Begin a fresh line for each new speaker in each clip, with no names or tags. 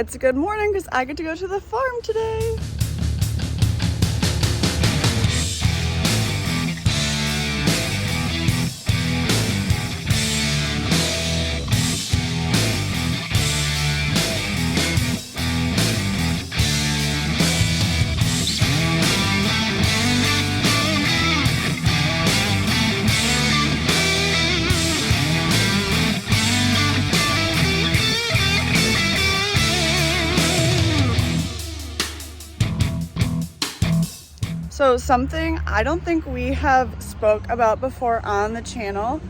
It's a good morning because I get to go to the farm today. So something I don't think we have spoke about before on the channel,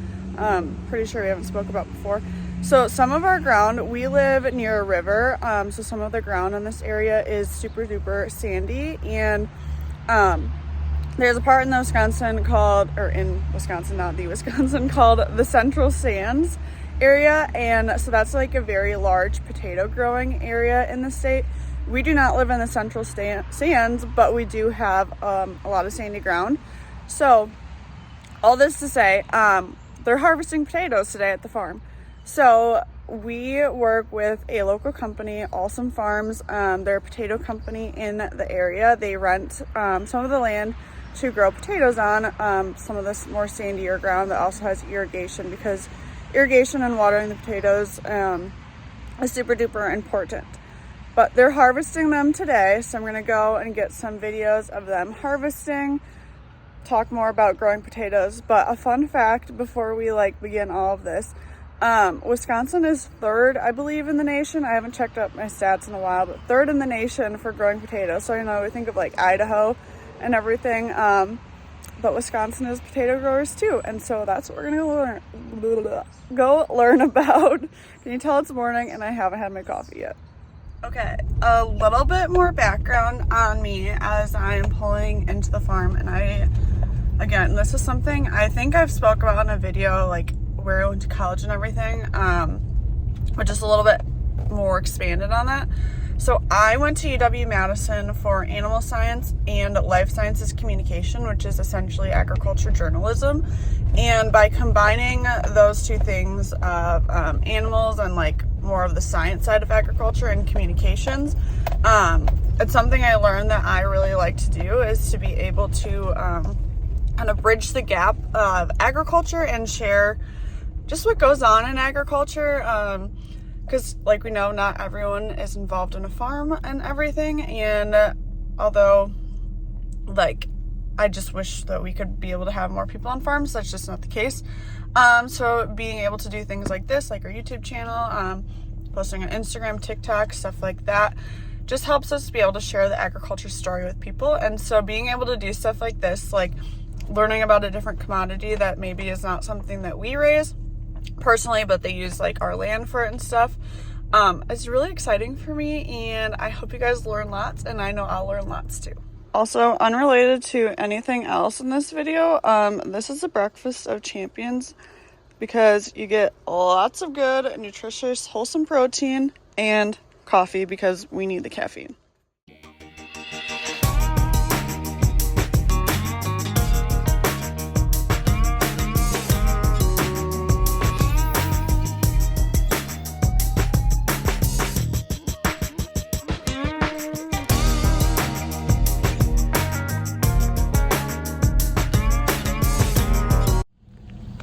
pretty sure we haven't spoke about before. So some of our ground, we live near a river, so some of the ground in this area is super duper sandy, and there's a part in Wisconsin called, or in Wisconsin, not the Wisconsin, called the Central Sands area, and so that's like a very large potato growing area in the state. We do not live in the Central Sands, but we do have a lot of sandy ground. So all this to say, they're harvesting potatoes today at the farm. So we work with a local company, Alsum Farms. They're a potato company in the area. They rent some of the land to grow potatoes on, some of this more sandier ground that also has irrigation, because irrigation and watering the potatoes is super duper important. But they're harvesting them today, so I'm going to go and get some videos of them harvesting, talk more about growing potatoes. But a fun fact before we begin all of this, Wisconsin is third, I believe, in the nation. I haven't checked up my stats in a while, but third in the nation for growing potatoes. So, we think of Idaho and everything, but Wisconsin is potato growers too. And so that's what we're going to go learn about. Can you tell it's morning and I haven't had my coffee yet? Okay, a little bit more background on me as I'm pulling into the farm. And again, this is something I think I've spoke about in a video, where I went to college and everything, but just a little bit more expanded on that. So I went to UW-Madison for animal science and life sciences communication, which is essentially agriculture journalism. And by combining those two things of animals and more of the science side of agriculture and communications, it's something I learned that I really like to do, is to be able to kind of bridge the gap of agriculture and share just what goes on in agriculture, because we know not everyone is involved in a farm and everything, and although I just wish that we could be able to have more people on farms, that's just not the case. So being able to do things like this, like our YouTube channel, posting on Instagram, TikTok, stuff like that, just helps us be able to share the agriculture story with people. And so being able to do stuff like this, learning about a different commodity that maybe is not something that we raise personally, but they use our land for it and stuff, it's really exciting for me, and I hope you guys learn lots, and I know I'll learn lots too. Also, unrelated to anything else in this video, this is a breakfast of champions, because you get lots of good, nutritious, wholesome protein and coffee, because we need the caffeine.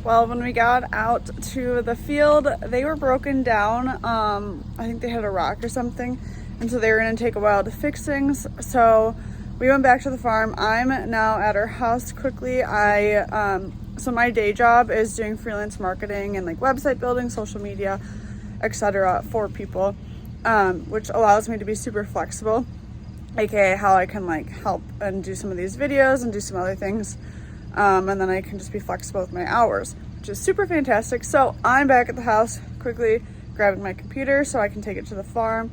Well, when we got out to the field, they were broken down. I think they had a rock or something, and so they were going to take a while to fix things. So we went back to the farm. I'm now at our house quickly. So my day job is doing freelance marketing and website building, social media, etc. for people, which allows me to be super flexible, aka how I can help and do some of these videos and do some other things. And then I can just be flexible with my hours, which is super fantastic. So I'm back at the house quickly grabbing my computer so I can take it to the farm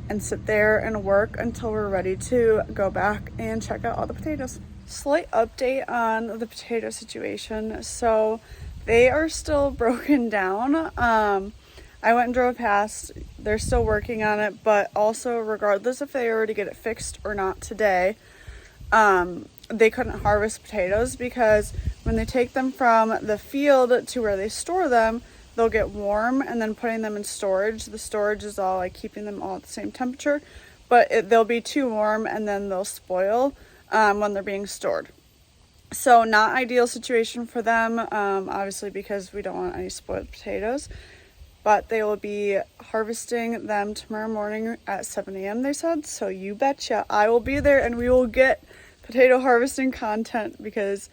and sit there and work until we're ready to go back and check out all the potatoes. Slight update on the potato situation. So they are still broken down. I went and drove past. They're still working on it, but also regardless if they already get it fixed or not today, they couldn't harvest potatoes, because when they take them from the field to where they store them, they'll get warm, and then putting them in storage. The storage is all like keeping them all at the same temperature, but they'll be too warm and then they'll spoil when they're being stored. So not ideal situation for them, obviously, because we don't want any spoiled potatoes. But they will be harvesting them tomorrow morning at 7 a.m. they said. So you betcha I will be there, and we will get potato harvesting content because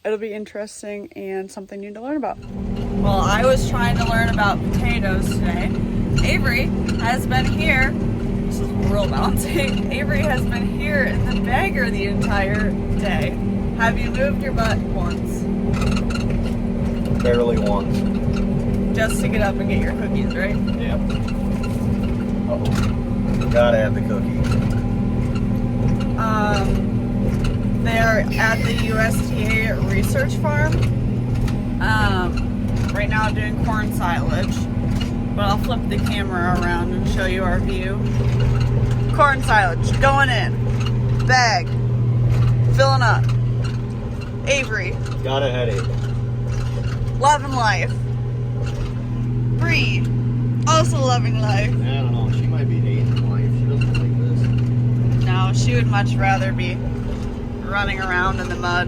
it'll be interesting and something new to learn about. Well, I was trying to learn about potatoes today. Avery has been here. This is real balancing. Avery has been here in the bagger the entire day. Have you moved your butt once?
Barely once.
Just to get up and get your cookies, right?
Yep. Uh-oh. Gotta have the cookie.
They're at the USDA research farm. Right now I'm doing corn silage, but I'll flip the camera around and show you our view. Corn silage going in, bag, filling up. Avery.
Got a headache.
Loving life. Bree, also loving life.
I don't know, she might be hating life. She doesn't like this.
No, she would much rather be running around in the mud.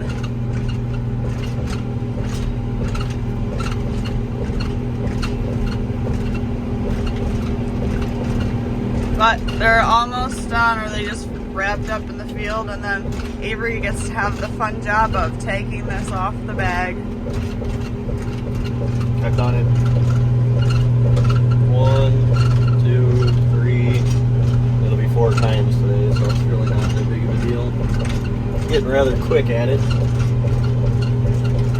But they're almost done, or they just wrapped up in the field, and then Avery gets to have the fun job of taking this off the bag.
I've done it 1, 2, 3. It'll be 4 times today, so it's really not that big of a deal. Getting rather quick at it.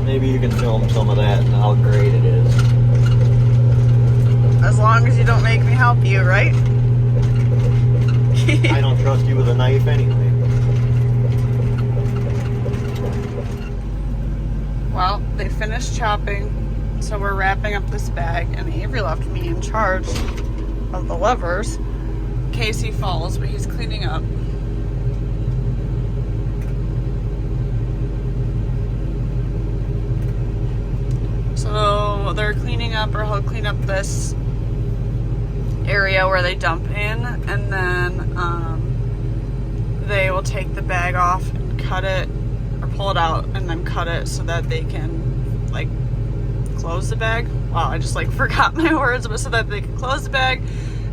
Maybe you can film some of that and how great it is.
As long as you don't make me help you, right?
I don't trust you with a knife anyway.
Well, they finished chopping, so we're wrapping up this bag, and Avery left me in charge of the levers in case he falls, but he's cleaning up. So they're cleaning up, or he'll clean up this area where they dump in, and then they will take the bag off and cut it, or pull it out and then cut it so that they can like close the bag. Wow, I just like forgot my words, but so that they can close the bag,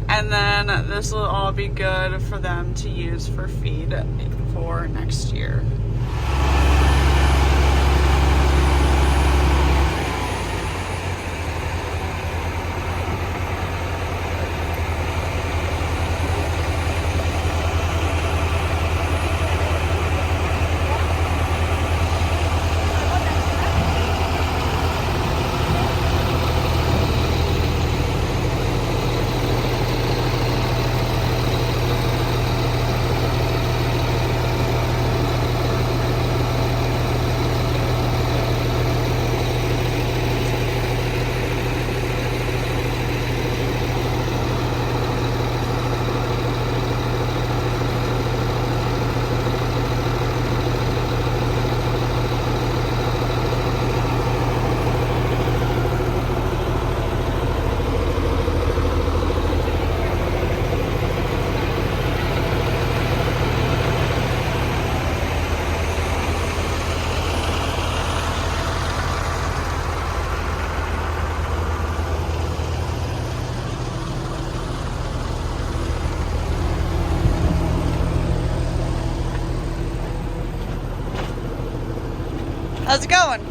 and then this will all be good for them to use for feed for next year. How's it going?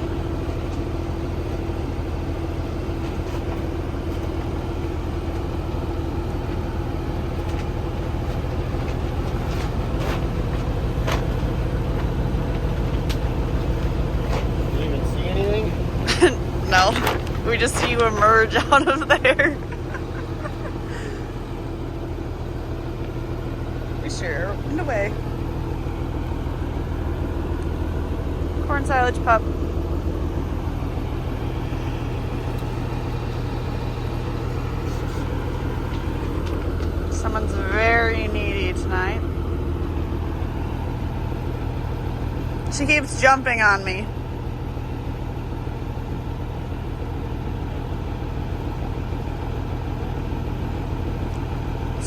Did you even see anything?
No, we just see you emerge out of there. We sure opened away. Corn silage pup. Someone's very needy tonight. She keeps jumping on me.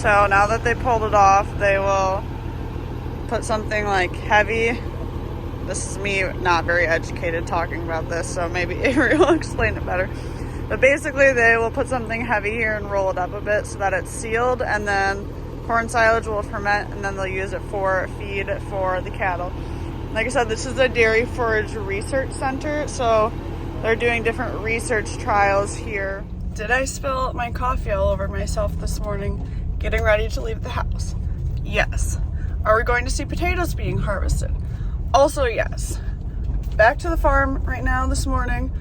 So now that they pulled it off, they will put something like heavy. This is me not very educated talking about this, so maybe Avery will explain it better. But basically they will put something heavy here and roll it up a bit so that it's sealed, and then corn silage will ferment, and then they'll use it for feed for the cattle. Like I said, this is a dairy forage research center, so they're doing different research trials here. Did I spill my coffee all over myself this morning getting ready to leave the house? Yes. Are we going to see potatoes being harvested? Also yes. Back to the farm right now this morning.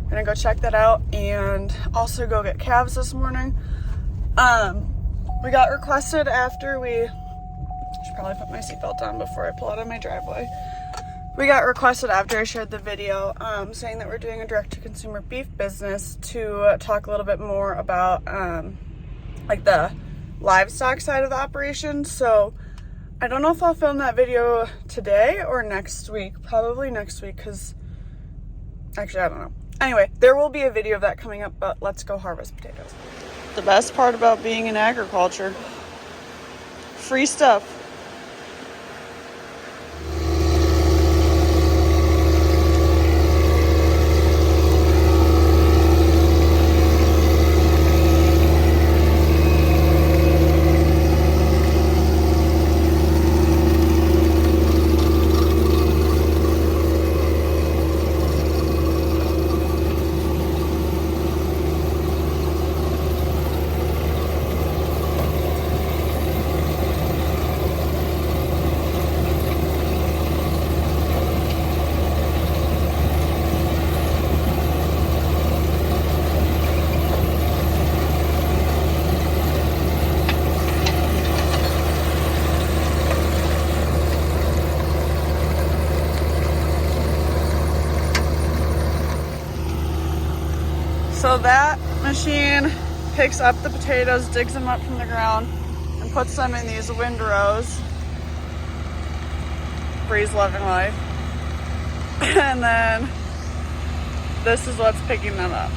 Gonna go check that out and also go get calves this morning. We got requested after we, should probably put my seatbelt on before I pull out of my driveway. We got requested after I shared the video saying that we're doing a direct-to-consumer beef business to talk a little bit more about like the livestock side of the operation. So I don't know if I'll film that video today or next week. Probably next week, because actually I don't know. Anyway, there will be a video of that coming up, but let's go harvest potatoes. The best part about being in agriculture, free stuff. So that machine picks up the potatoes, digs them up from the ground, and puts them in these windrows. Bree's loving life. And then this is what's picking them up.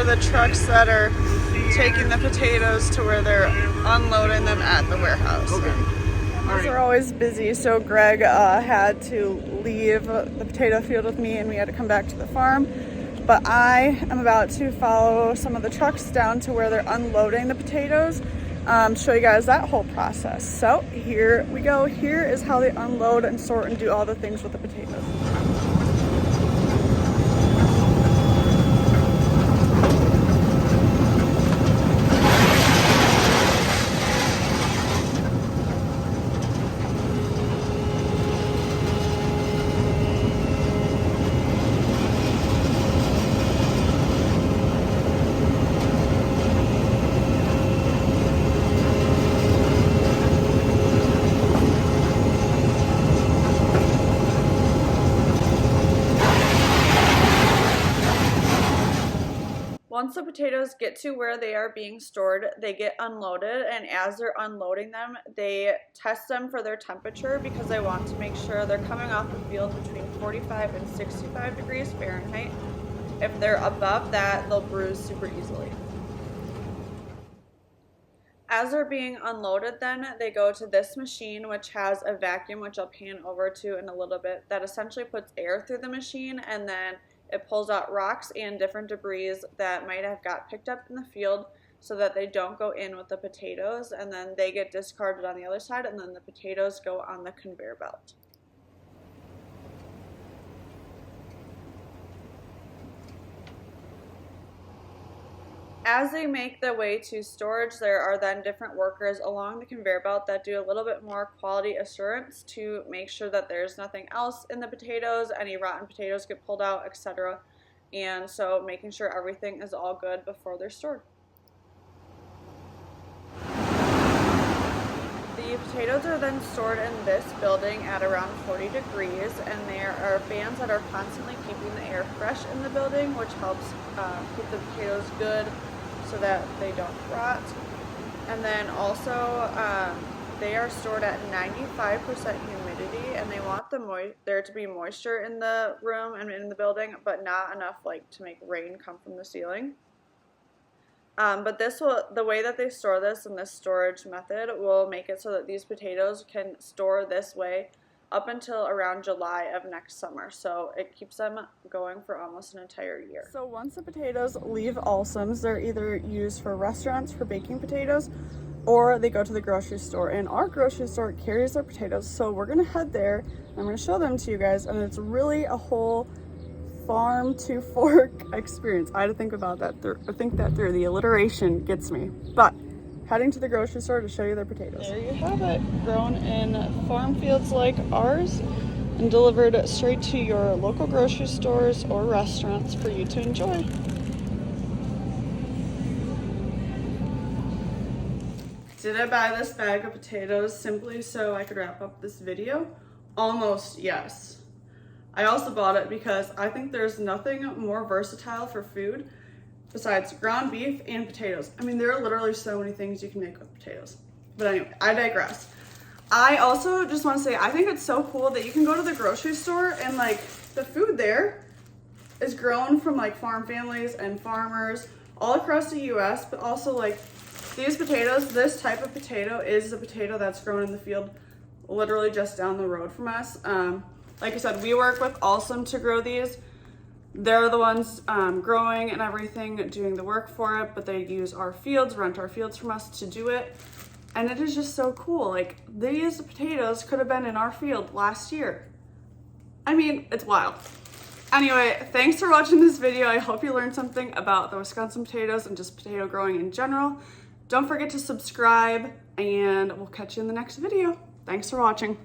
The trucks that are taking the potatoes to where they're unloading them at the warehouse. Okay. These are always busy, so Greg had to leave the potato field with me and we had to come back to the farm. But I am about to follow some of the trucks down to where they're unloading the potatoes, show you guys that whole process. So here we go. Here is how they unload and sort and do all the things with the potatoes. Once the potatoes get to where they are being stored, they get unloaded, and as they're unloading them, they test them for their temperature because they want to make sure they're coming off the field between 45 and 65 degrees Fahrenheit. If they're above that, they'll bruise super easily. As they're being unloaded, then they go to this machine, which has a vacuum, which I'll pan over to in a little bit, that essentially puts air through the machine, and then it pulls out rocks and different debris that might have got picked up in the field so that they don't go in with the potatoes, and then they get discarded on the other side, and then the potatoes go on the conveyor belt. As they make their way to storage, there are then different workers along the conveyor belt that do a little bit more quality assurance to make sure that there's nothing else in the potatoes, any rotten potatoes get pulled out, etc. And so making sure everything is all good before they're stored. The potatoes are then stored in this building at around 40 degrees, and there are fans that are constantly keeping the air fresh in the building, which helps keep the potatoes good so that they don't rot. And then also they are stored at 95% humidity, and they want there to be moisture in the room and in the building, but not enough like to make rain come from the ceiling. But the way that they store this and this storage method will make it so that these potatoes can store this way up until around July of next summer. So it keeps them going for almost an entire year. So once the potatoes leave Alsum's, they're either used for restaurants for baking potatoes, or they go to the grocery store, and our grocery store carries their potatoes. So we're gonna head there, and I'm gonna show them to you guys, and it's really a whole farm to fork experience. I had to think about that through. The alliteration gets me. But heading to the grocery store to show you their potatoes. There you have it, grown in farm fields like ours and delivered straight to your local grocery stores or restaurants for you to enjoy. Did I buy this bag of potatoes simply so I could wrap up this video? Almost yes. I also bought it because I think there's nothing more versatile for food besides ground beef and potatoes. I mean, there are literally so many things you can make with potatoes. But anyway, I digress. I also just want to say, I think it's so cool that you can go to the grocery store and like the food there is grown from like farm families and farmers all across the US, but also like these potatoes, this type of potato is a potato that's grown in the field literally just down the road from us. Like I said, we work with Alsum to grow these. They're the ones growing and everything, doing the work for it, but they use our fields, rent our fields from us to do it. And it is just so cool. Like, these potatoes could have been in our field last year. I mean, it's wild. Anyway, thanks for watching this video. I hope you learned something about the Wisconsin potatoes and just potato growing in general. Don't forget to subscribe, and we'll catch you in the next video. Thanks for watching.